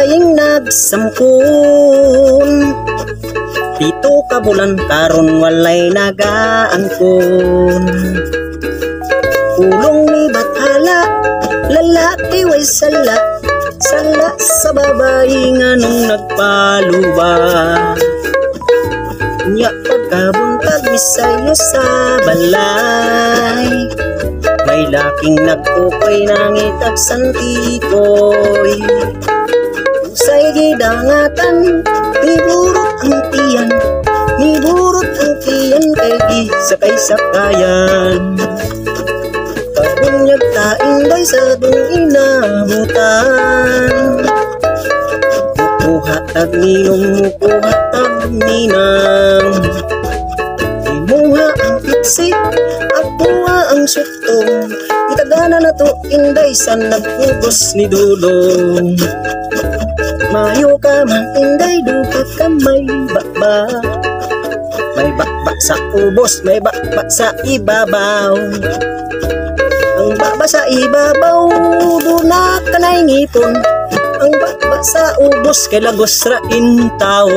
daing nagsampun. 7 ka bulan karon walay nagaangkon. Ulong ni bathala, lalaki way sala, sala sa babae nga nung nagpaluba. Nya pagkabuntag misayo sa balay, may laking nagkukoy nangitag santikoy. Usay gidangatan, niburot ang tiyan, niburot ang tiyan kay gisakay sakayan. Kabunyag tainday sa dong inabutan, mukuhatag ninong mukuhatag ninang. Imuha ang pitsik at buha ang sutong, itagana na to inday sa nagpugos ni Dudong. Mayo ka man inday, dupat ka may bakba, may bakba sa ubos, may bakba sa ibabaw. Ang bakba sa ibabaw, duna ka na'y ngipon, ang bakba sa ubos kay lagos ra in tao.